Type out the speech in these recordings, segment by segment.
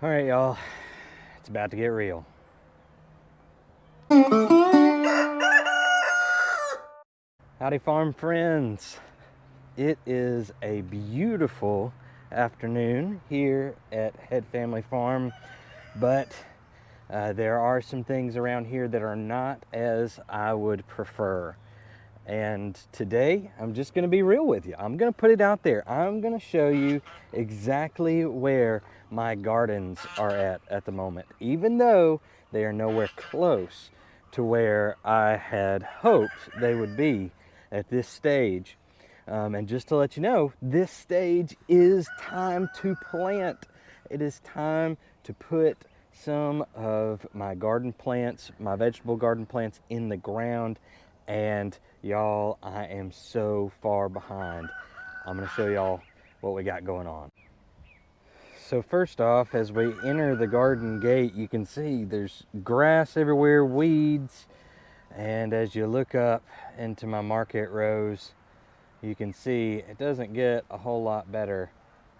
All right, y'all, it's about to get real. Howdy, farm friends. It is a beautiful afternoon here at Head Family Farm, but there are some things around here that are not as I would prefer. And today, I'm just going to be real with you. I'm going to put it out there. I'm going to show you exactly where my gardens are at the moment, even though they are nowhere close to where I had hoped they would be at this stage. And just to let you know, this stage is time to plant. It is time to put some of my garden plants, my vegetable garden plants, in the ground. And y'all, I am so far behind. I'm gonna show y'all what we got going on. So first off, as we enter the garden gate, you can see there's grass everywhere, weeds. And as you look up into my market rows, you can see it doesn't get a whole lot better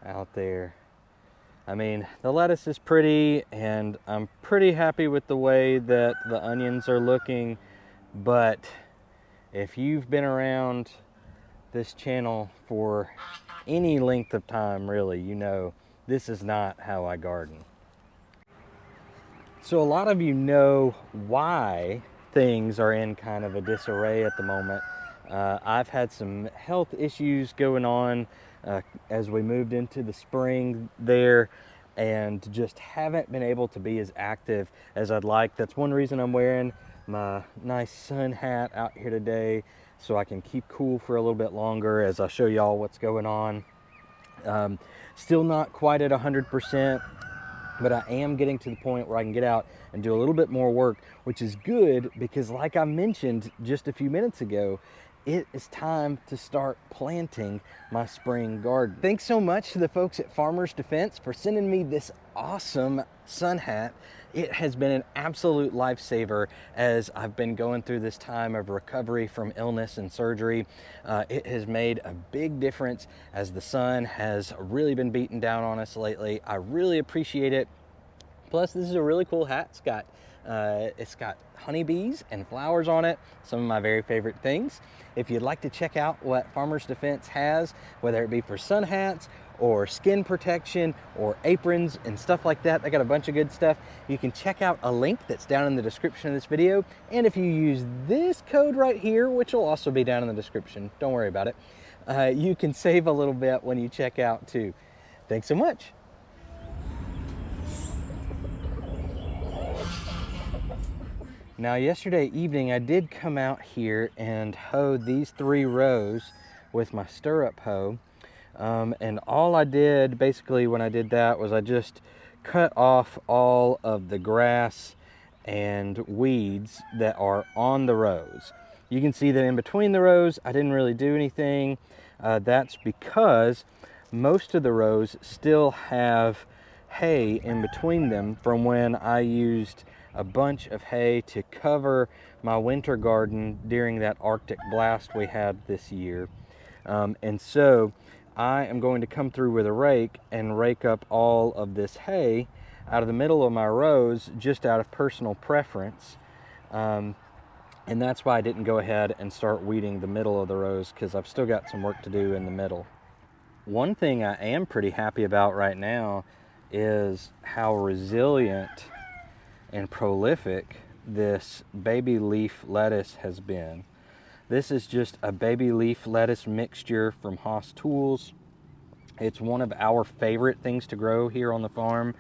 out there. I mean, the lettuce is pretty, and I'm pretty happy with the way that the onions are looking, but if you've been around this channel for any length of time, really, you know this is not how I garden. So a lot of you know why things are in kind of a disarray at the moment. I've had some health issues going on as we moved into the spring there, and just haven't been able to be as active as I'd like. That's one reason I'm wearing my nice sun hat out here today, so I can keep cool for a little bit longer as I show y'all what's going on. Still not quite at 100%, but I am getting to the point where I can get out and do a little bit more work, which is good because, like I mentioned just a few minutes ago, it is time to start planting my spring garden. Thanks so much to the folks at Farmers Defense for sending me this awesome sun hat. It has been an absolute lifesaver as I've been going through this time of recovery from illness and surgery. It has made a big difference as the sun has really been beating down on us lately. I really appreciate it. Plus, this is a really cool hat. It's got honeybees and flowers on it, some of my very favorite things. If you'd like to check out what Farmers Defense has, whether it be for sun hats or skin protection or aprons and stuff like that, they got a bunch of good stuff. You can check out a link that's down in the description of this video. And if you use this code right here, which will also be down in the description, don't worry about it, you can save a little bit when you check out too. Thanks so much. Now, yesterday evening, I did come out here and hoe these 3 rows with my stirrup hoe. And all I did basically when I did that was I just cut off all of the grass and weeds that are on the rows. You can see that in between the rows, I didn't really do anything. That's because most of the rows still have hay in between them from when I used a bunch of hay to cover my winter garden during that Arctic blast we had this year. And so I am going to come through with a rake and rake up all of this hay out of the middle of my rows just out of personal preference. And that's why I didn't go ahead and start weeding the middle of the rows, because I've still got some work to do in the middle. One thing I am pretty happy about right now is how resilient and prolific this baby leaf lettuce has been. This is just a baby leaf lettuce mixture from Haas Tools. It's one of our favorite things to grow here on the farm.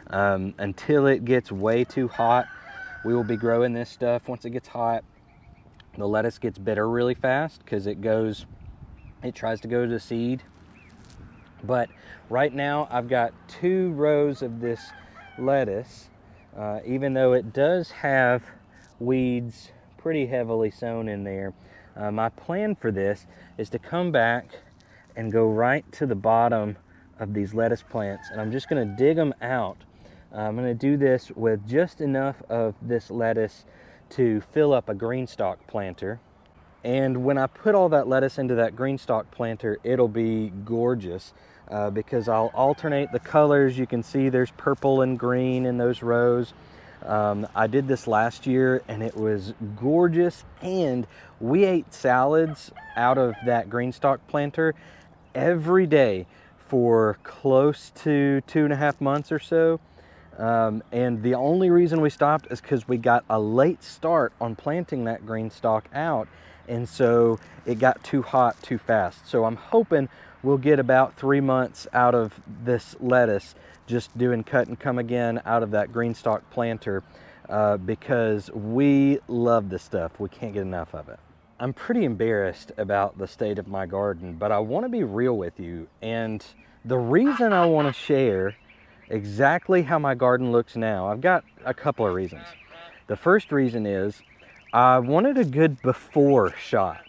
Until it gets way too hot, we will be growing this stuff. Once it gets hot, the lettuce gets bitter really fast because it tries to go to seed. But right now I've got 2 rows of this lettuce. Even though it does have weeds pretty heavily sown in there, my plan for this is to come back and go right to the bottom of these lettuce plants, and I'm just going to dig them out. I'm going to do this with just enough of this lettuce to fill up a green stalk planter. And when I put all that lettuce into that green stalk planter, it'll be gorgeous. because I'll alternate the colors. You can see there's purple and green in those rows. I did this last year and it was gorgeous, and we ate salads out of that green stalk planter every day for close to 2.5 months or so. And the only reason we stopped is because we got a late start on planting that green stalk out, and so it got too hot too fast. So I'm hoping we'll get about 3 months out of this lettuce just doing cut and come again out of that green stalk planter, because we love this stuff. We can't get enough of it. I'm pretty embarrassed about the state of my garden, but I want to be real with you. And the reason I want to share exactly how my garden looks now, I've got a couple of reasons. The first reason is I wanted a good before shot,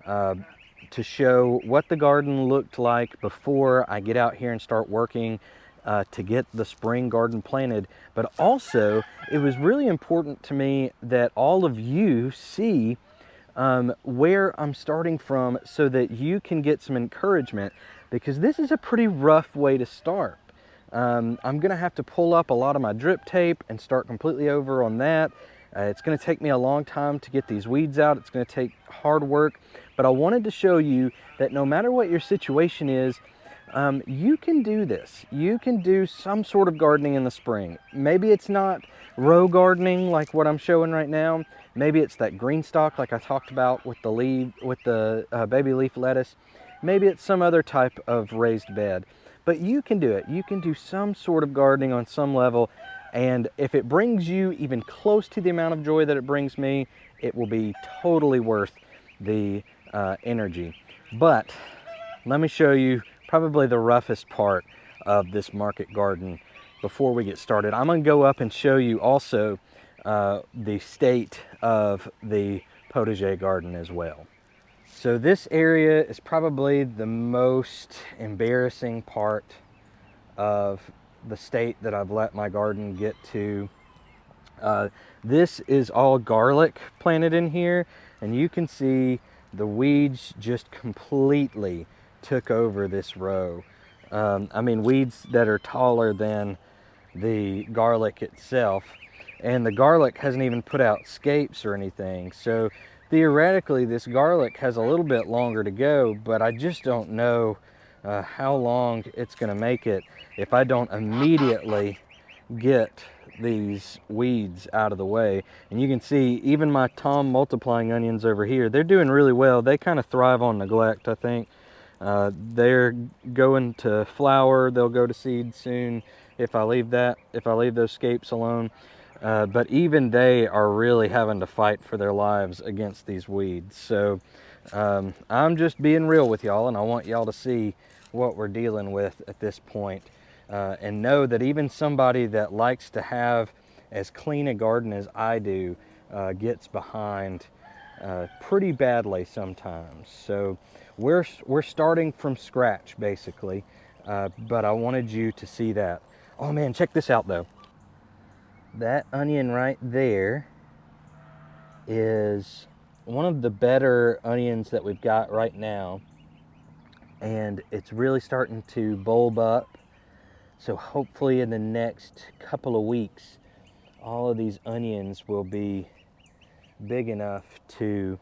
to show what the garden looked like before I get out here and start working to get the spring garden planted. But also, it was really important to me that all of you see where I'm starting from, so that you can get some encouragement, because this is a pretty rough way to start. I'm gonna have to pull up a lot of my drip tape and start completely over on that. It's gonna take me a long time to get these weeds out. It's gonna take hard work, but I wanted to show you that no matter what your situation is, you can do this. You can do some sort of gardening in the spring. Maybe it's not row gardening like what I'm showing right now. Maybe it's that green stalk like I talked about with the baby leaf lettuce. Maybe it's some other type of raised bed. But you can do it. You can do some sort of gardening on some level, and if it brings you even close to the amount of joy that it brings me, it will be totally worth the energy. But let me show you probably the roughest part of this market garden before we get started. I'm going to go up and show you also the state of the Protege Garden as well. So this area is probably the most embarrassing part of the state that I've let my garden get to. This is all garlic planted in here, and you can see the weeds just completely took over this row. I mean, weeds that are taller than the garlic itself, and the garlic hasn't even put out scapes or anything. So theoretically this garlic has a little bit longer to go, but I just don't know how long it's going to make it if I don't immediately get these weeds out of the way. And you can see even my Tom multiplying onions over here, they're doing really well. They kind of thrive on neglect, I think. They're going to flower. They'll go to seed soon if I leave those scapes alone. But even they are really having to fight for their lives against these weeds. So I'm just being real with y'all, and I want y'all to see what we're dealing with at this point, and know that even somebody that likes to have as clean a garden as I do gets behind pretty badly sometimes. So we're starting from scratch basically, but I wanted you to see that. Oh man, check this out though. That onion right there is one of the better onions that we've got right now, and it's really starting to bulb up. So hopefully in the next couple of weeks, all of these onions will be big enough to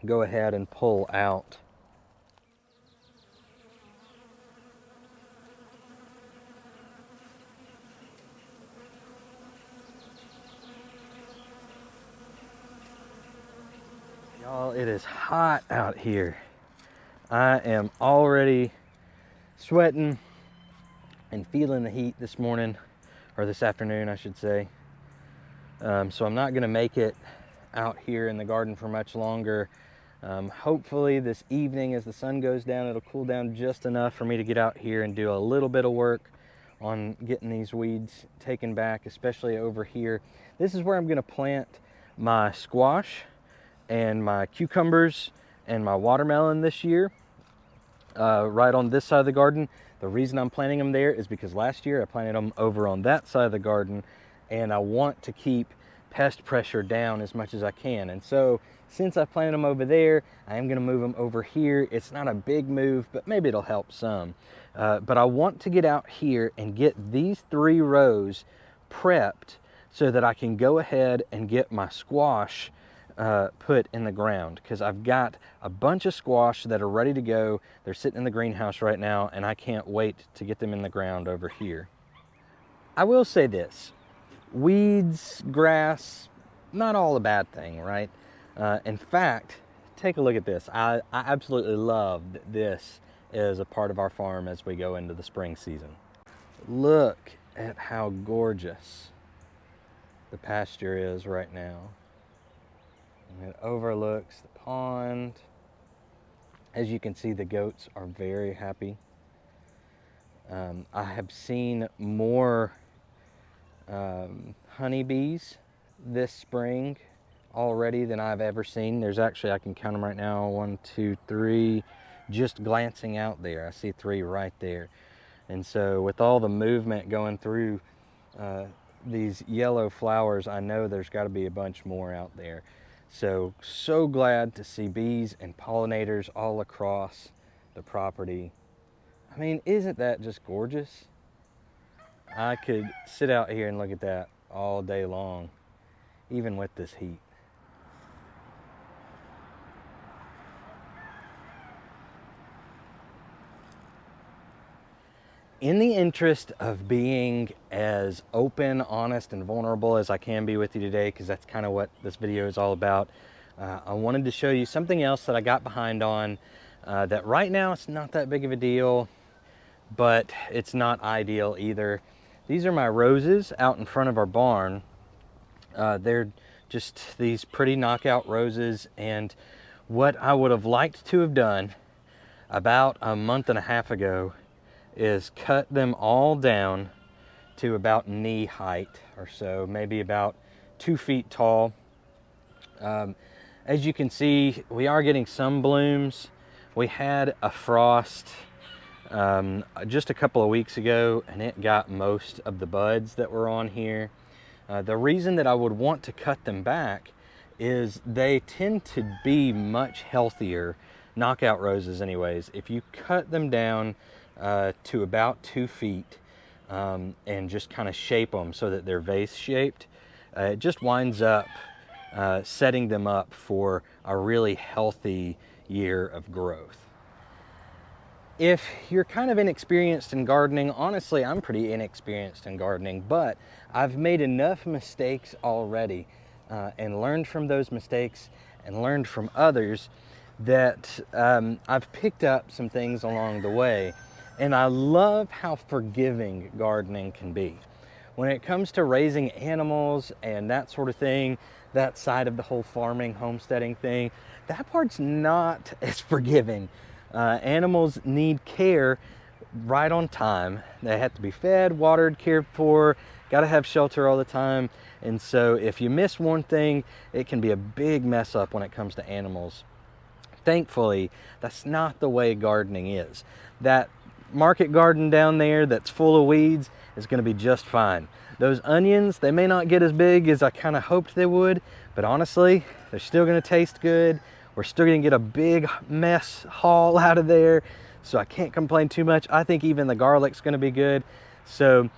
go ahead and pull out. Y'all, it is hot out here. I am already sweating and feeling the heat this morning, or this afternoon I should say. So I'm not gonna make it out here in the garden for much longer. Hopefully this evening as the sun goes down, it'll cool down just enough for me to get out here and do a little bit of work on getting these weeds taken back, especially over here. This is where I'm gonna plant my squash and my cucumbers and my watermelon this year, right on this side of the garden. The reason I'm planting them there is because last year I planted them over on that side of the garden, and I want to keep pest pressure down as much as I can. And so since I planted them over there, I am going to move them over here. It's not a big move, but maybe it'll help some. But I want to get out here and get these 3 rows prepped so that I can go ahead and get my squash put in the ground, because I've got a bunch of squash that are ready to go. They're sitting in the greenhouse right now, and I can't wait to get them in the ground over here. I will say this: weeds, grass, not all a bad thing, right? In fact, take a look at this. I absolutely love that this is a part of our farm as we go into the spring season. Look at how gorgeous the pasture is right now. And it overlooks the pond. As you can see, the goats are very happy. I have seen more honeybees this spring already than I've ever seen. There's actually, I can count them right now, 1, 2, 3, just glancing out there. I see 3 right there. And so with all the movement going through these yellow flowers, I know there's got to be a bunch more out there. So glad to see bees and pollinators all across the property. I mean, isn't that just gorgeous? I could sit out here and look at that all day long, even with this heat. In the interest of being as open, honest, and vulnerable as I can be with you today, because that's kind of what this video is all about, I wanted to show you something else that I got behind on that right now it's not that big of a deal, but it's not ideal either. These are my roses out in front of our barn. They're just these pretty knockout roses, and what I would have liked to have done about a month and a half ago is cut them all down to about knee height or so, maybe about 2 feet tall. As you can see, we are getting some blooms. We had a frost just a couple of weeks ago, and it got most of the buds that were on here. The reason that I would want to cut them back is they tend to be much healthier, knockout roses anyways, if you cut them down to about 2 feet and just kind of shape them so that they're vase shaped. It just winds up setting them up for a really healthy year of growth. If you're kind of inexperienced in gardening, honestly, I'm pretty inexperienced in gardening, but I've made enough mistakes already and learned from those mistakes and learned from others that I've picked up some things along the way. And I love how forgiving gardening can be. When it comes to raising animals and that sort of thing, that side of the whole farming, homesteading thing, that part's not as forgiving. Animals need care right on time. They have to be fed, watered, cared for, got to have shelter all the time. And so if you miss one thing, it can be a big mess up when it comes to animals. Thankfully, that's not the way gardening is. That market garden down there that's full of weeds is going to be just fine. Those onions, they may not get as big as I kind of hoped they would, but honestly, they're still going to taste good. We're still going to get a big mess haul out of there, so I can't complain too much. I think even the garlic's going to be good. So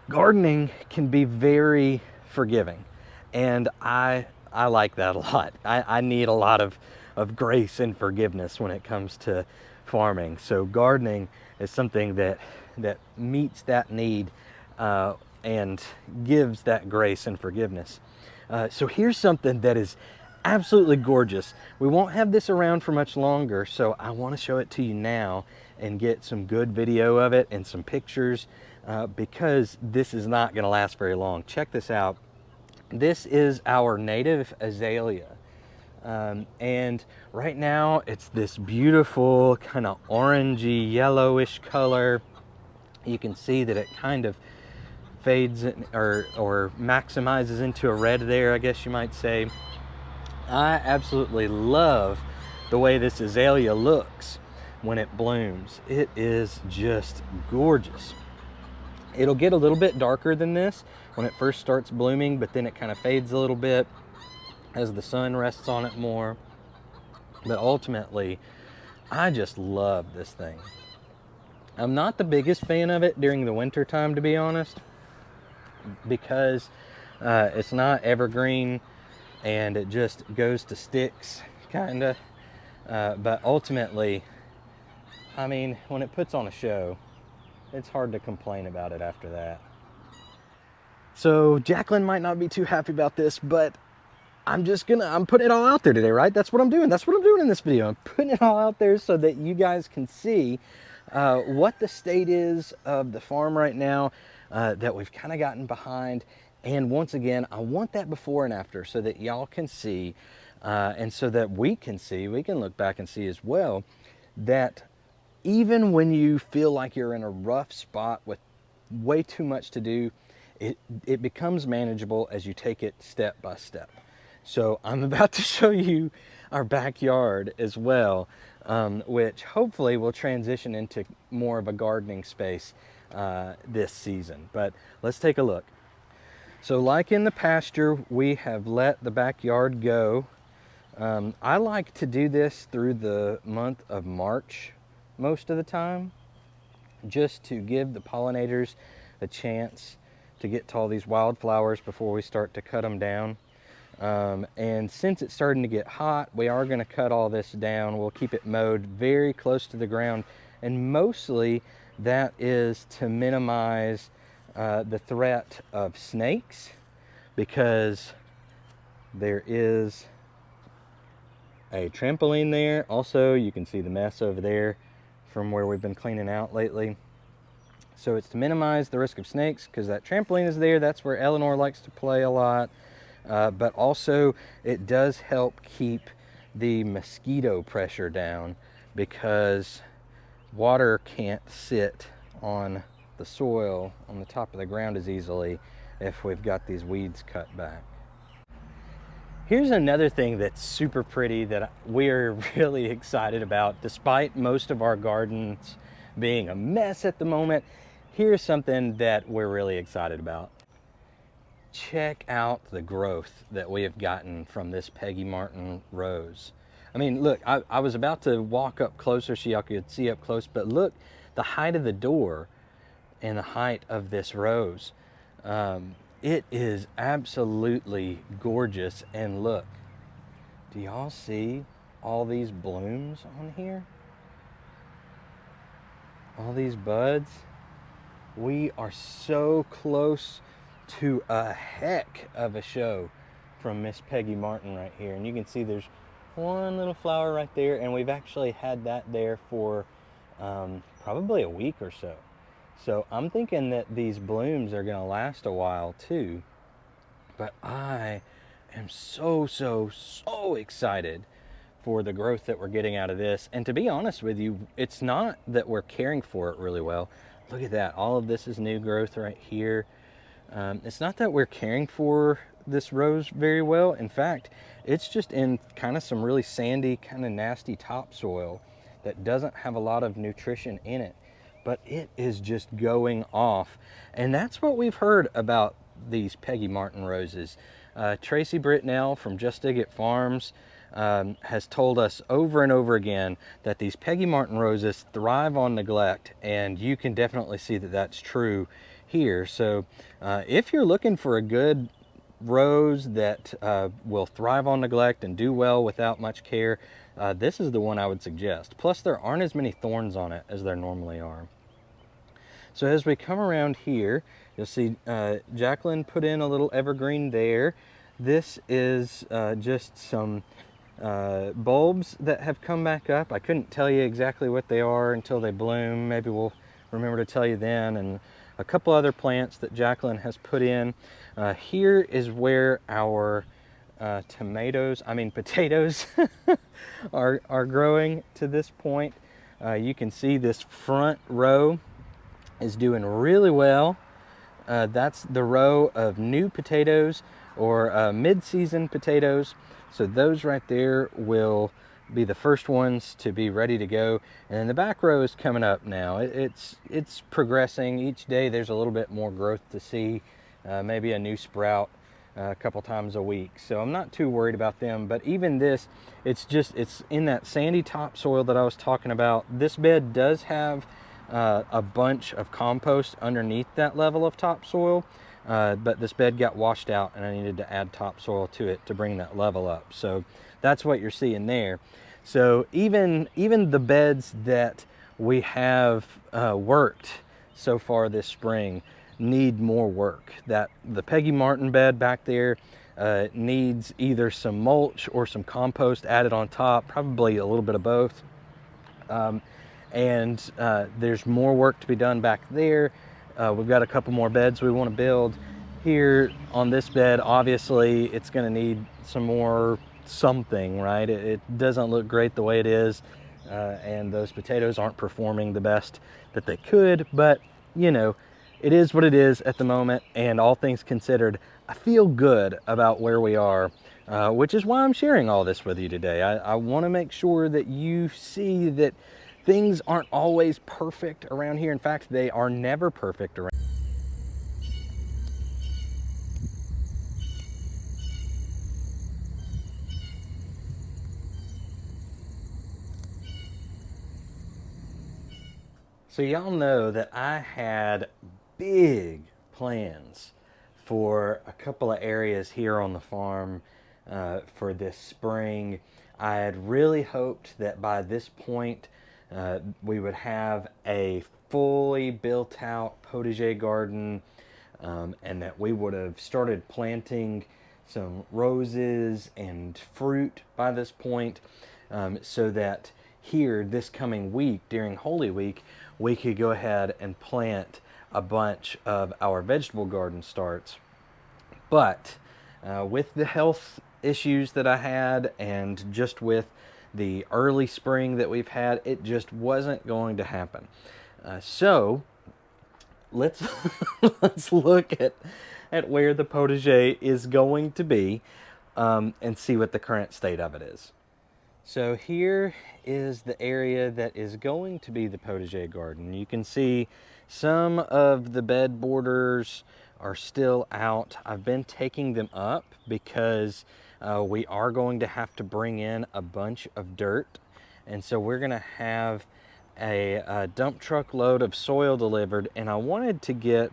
gardening can be very forgiving, and I like that a lot. I need a lot of grace and forgiveness when it comes to farming. So gardening is something that meets that need and gives that grace and forgiveness. So here's something that is absolutely gorgeous. We won't have this around for much longer, so I want to show it to you now and get some good video of it and some pictures because this is not going to last very long. Check this out. This is our native azalea. And right now it's this beautiful kind of orangey yellowish color. You can see that it kind of fades or maximizes into a red there, I guess you might say. I absolutely love the way this azalea looks when it blooms. It is just gorgeous. It'll get a little bit darker than this when it first starts blooming, but then it kind of fades a little bit as the sun rests on it more. But ultimately, I just love this thing. I'm not the biggest fan of it during the winter time, to be honest, because it's not evergreen and it just goes to sticks, kind of. But ultimately, I mean, when it puts on a show, it's hard to complain about it after that. So Jacqueline might not be too happy about this, but I'm putting it all out there today, right? That's what I'm doing. That's what I'm doing in this video. I'm putting it all out there so that you guys can see what the state is of the farm right now, that we've kind of gotten behind. And once again, I want that before and after so that y'all can see, and so that we can look back and see as well, that even when you feel like you're in a rough spot with way too much to do, it becomes manageable as you take it step by step. So I'm about to show you our backyard as well, which hopefully will transition into more of a gardening space this season. But let's take a look. So like in the pasture, we have let the backyard go. I like to do this through the month of March most of the time, just to give the pollinators a chance to get to all these wildflowers before we start to cut them down. And since it's starting to get hot, we are going to cut all this down. We'll keep it mowed very close to the ground, and mostly that is to minimize the threat of snakes, because there is a trampoline there. Also, you can see the mess over there from where we've been cleaning out lately. So it's to minimize the risk of snakes, because that trampoline is there. That's where Eleanor likes to play a lot. But also it does help keep the mosquito pressure down, because water can't sit on the soil on the top of the ground as easily if we've got these weeds cut back. Here's another thing that's super pretty that we're really excited about. Despite most of our gardens being a mess at the moment, here's something that we're really excited about. Check out the growth that we have gotten from this Peggy Martin rose. I mean, look, I was about to walk up closer so y'all could see up close, but look, the height of the door and the height of this rose. It is absolutely gorgeous. And look, do y'all see all these blooms on here? All these buds. We are so close to a heck of a show from Miss Peggy Martin right here. And you can see there's one little flower right there, and we've actually had that there for probably a week or so. So I'm thinking that these blooms are going to last a while too. But I am so excited for the growth that we're getting out of this. And to be honest with you, it's not that we're caring for it really well. Look at that. All of this is new growth right here. It's not that we're caring for this rose very well. In fact, it's just in kind of some really sandy, kind of nasty topsoil that doesn't have a lot of nutrition in it. But it is just going off. And that's what we've heard about these Peggy Martin roses. Tracy Britnell from Just Dig It Farms has told us over and over again that these Peggy Martin roses thrive on neglect, and you can definitely see that that's true here. So if you're looking for a good rose that will thrive on neglect and do well without much care, this is the one I would suggest. Plus, there aren't as many thorns on it as there normally are. So as we come around here, you'll see Jacqueline put in a little evergreen there. This is just some bulbs that have come back up. I couldn't tell you exactly what they are until they bloom. Maybe we'll remember to tell you then. And a couple other plants that Jacqueline has put in. Here is where our potatoes are growing to this point. You can see this front row is doing really well. That's the row of new potatoes, or mid-season potatoes. So those right there will be the first ones to be ready to go. And then the back row is coming up now. It's progressing. Each day there's a little bit more growth to see, maybe a new sprout a couple times a week. So I'm not too worried about them. But even this, it's in that sandy topsoil that I was talking about. This bed does have a bunch of compost underneath that level of topsoil, but this bed got washed out and I needed to add topsoil to it to bring that level up. So that's what you're seeing there. So even the beds that we have worked so far this spring need more work. That the Peggy Martin bed back there needs either some mulch or some compost added on top, probably a little bit of both. And there's more work to be done back there. We've got a couple more beds we want to build. Here on this bed, obviously it's going to need some more something, right? It doesn't look great the way it is, and those potatoes aren't performing the best that they could, but you know, it is what it is at the moment, and all things considered, I feel good about where we are, which is why I'm sharing all this with you today. I want to make sure that you see that things aren't always perfect around here. In fact, they are never perfect around. So y'all know that I had big plans for a couple of areas here on the farm for this spring. I had really hoped that by this point we would have a fully built out potager garden, and that we would have started planting some roses and fruit by this point, so that here this coming week during Holy Week we could go ahead and plant a bunch of our vegetable garden starts. But with the health issues that I had, and just with the early spring that we've had, it just wasn't going to happen. So let's let's look at where the potager is going to be, and see what the current state of it is. So here is the area that is going to be the potager garden. You can see some of the bed borders are still out. I've been taking them up because we are going to have to bring in a bunch of dirt. And so we're gonna have a dump truck load of soil delivered, and I wanted to get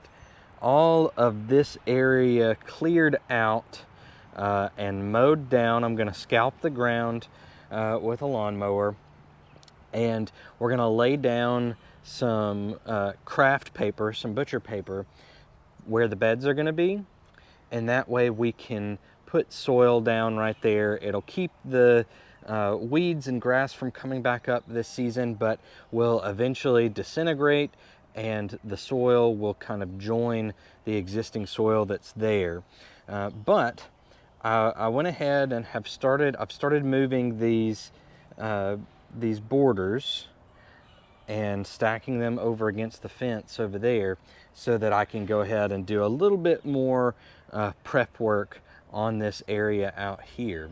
all of this area cleared out and mowed down. I'm gonna scalp the ground with a lawnmower, and we're gonna lay down some craft paper, some butcher paper, where the beds are gonna be, and that way we can put soil down right there. It'll keep the weeds and grass from coming back up this season, but will eventually disintegrate, and the soil will kind of join the existing soil that's there. But I went ahead and I've started moving these borders and stacking them over against the fence over there, so that I can go ahead and do a little bit more prep work on this area out here.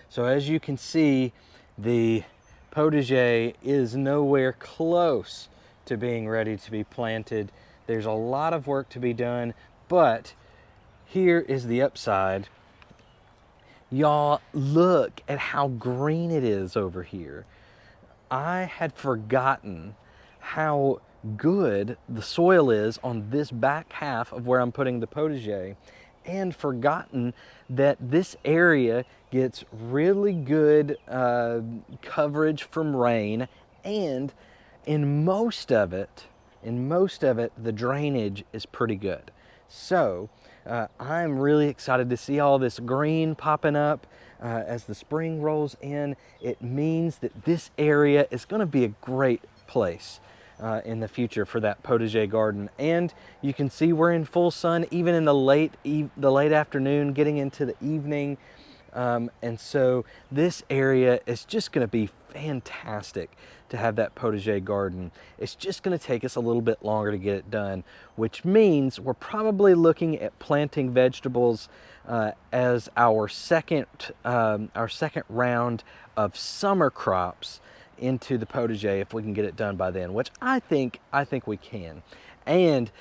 So as you can see, the potager is nowhere close to being ready to be planted. There's a lot of work to be done, but here is the upside. Y'all, look at how green it is over here. I had forgotten how good the soil is on this back half of where I'm putting the potager, and forgotten that this area gets really good coverage from rain, and in most of it, the drainage is pretty good. So I'm really excited to see all this green popping up as the spring rolls in. It means that this area is going to be a great place in the future for that potager garden. And you can see we're in full sun even in the late afternoon, getting into the evening. And so this area is just going to be fantastic to have that potager garden. It's just going to take us a little bit longer to get it done, which means we're probably looking at planting vegetables as our second round of summer crops into the potager, if we can get it done by then, which I think we can. And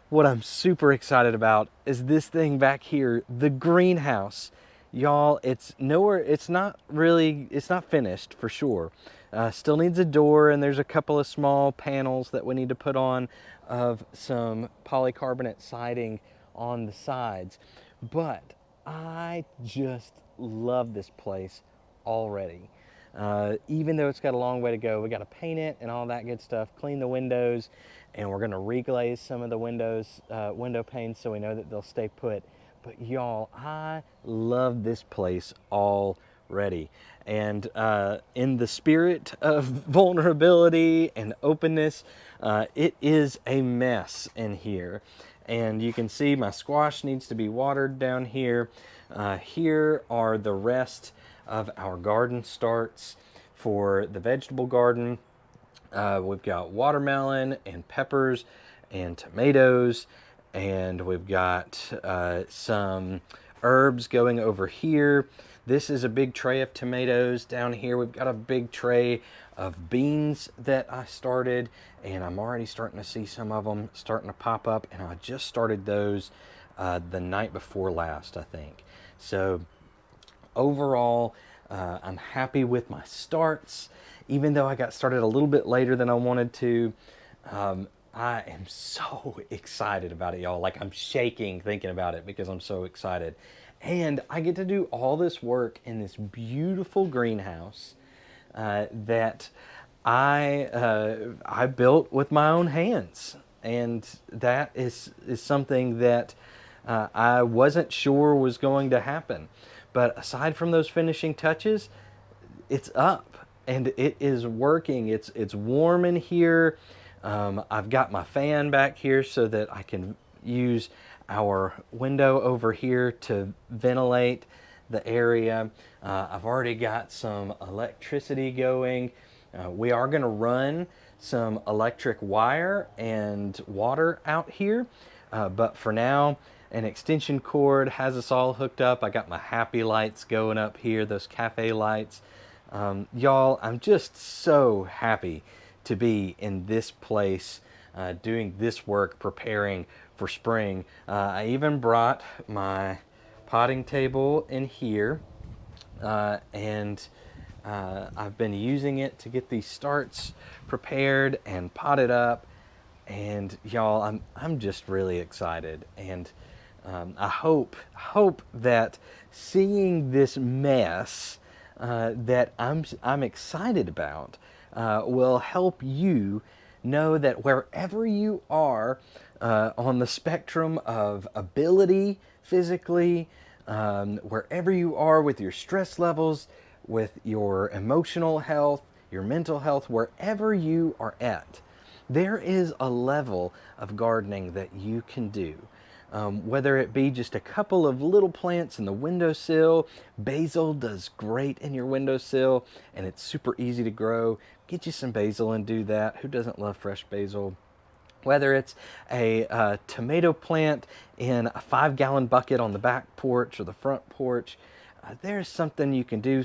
what I'm super excited about is this thing back here, the greenhouse. Y'all, it's not finished for sure, Still needs a door, and there's a couple of small panels that we need to put on of some polycarbonate siding on the sides. But I just love this place already. Even though it's got a long way to go, we got to paint it and all that good stuff, clean the windows, and we're going to reglaze some of the windows, window panes, so we know that they'll stay put. But y'all, I love this place already. And in the spirit of vulnerability and openness, it is a mess in here. And you can see my squash needs to be watered down here. Here are the rest of our garden starts for the vegetable garden. We've got watermelon and peppers and tomatoes, and we've got some herbs going over here. This is a big tray of tomatoes. Down here we've got a big tray of beans that I started, and I'm already starting to see some of them starting to pop up, and I just started those the night before last, I think. So overall, I'm happy with my starts. Even though I got started a little bit later than I wanted to, I am so excited about it, y'all. Like, I'm shaking thinking about it because I'm so excited. And I get to do all this work in this beautiful greenhouse that I built with my own hands. And that is something that I wasn't sure was going to happen. But aside from those finishing touches, it's up and it is working. It's warm in here. I've got my fan back here so that I can use our window over here to ventilate the area. I've already got some electricity going. We are going to run some electric wire and water out here, but for now, an extension cord has us all hooked up. I got my happy lights going up here, those cafe lights. Y'all, I'm just so happy to be in this place, doing this work, preparing for spring. I even brought my potting table in here, and I've been using it to get these starts prepared and potted up. And y'all, I'm just really excited, and I hope that seeing this mess that I'm excited about will help you know that wherever you are on the spectrum of ability physically, wherever you are with your stress levels, with your emotional health, your mental health, wherever you are at, there is a level of gardening that you can do. Whether it be just a couple of little plants in the windowsill. Basil does great in your windowsill, and it's super easy to grow. Get you some basil and do that. Who doesn't love fresh basil? Whether it's a tomato plant in a 5-gallon bucket on the back porch or the front porch, there's something you can do.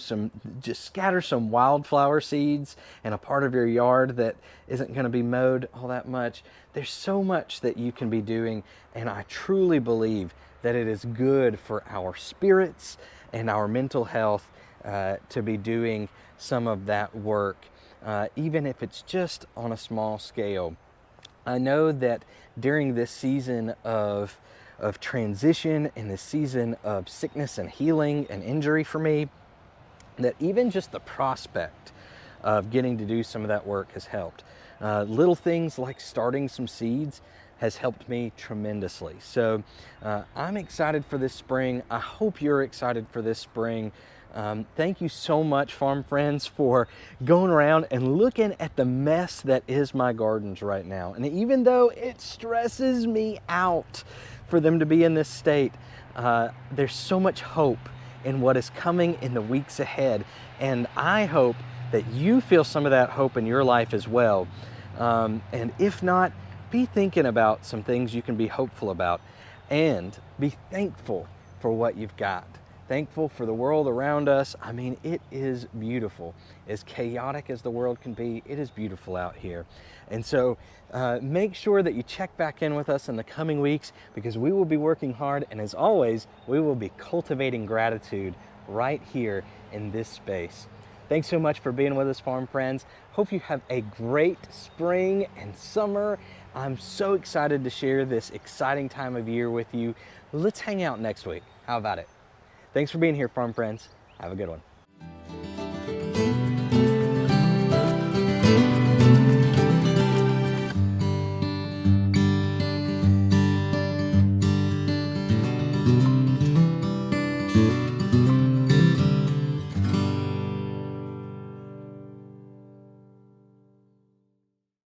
Just scatter some wildflower seeds in a part of your yard that isn't going to be mowed all that much. There's so much that you can be doing, and I truly believe that it is good for our spirits and our mental health to be doing some of that work, even if it's just on a small scale. I know that during this season of transition, in this season of sickness and healing and injury for me, that even just the prospect of getting to do some of that work has helped. Little things like starting some seeds has helped me tremendously. So I'm excited for this spring. I hope you're excited for this spring. Thank you so much, farm friends, for going around and looking at the mess that is my gardens right now. And even though it stresses me out for them to be in this state, there's so much hope in what is coming in the weeks ahead. And I hope that you feel some of that hope in your life as well. And if not, be thinking about some things you can be hopeful about, and be thankful for what you've got. Thankful for the world around us. I mean, it is beautiful. As chaotic as the world can be, it is beautiful out here. And so make sure that you check back in with us in the coming weeks, because we will be working hard, and as always, we will be cultivating gratitude right here in this space. Thanks so much for being with us, farm friends. Hope you have a great spring and summer. I'm so excited to share this exciting time of year with you. Let's hang out next week. How about it? Thanks for being here, farm friends. Have a good one.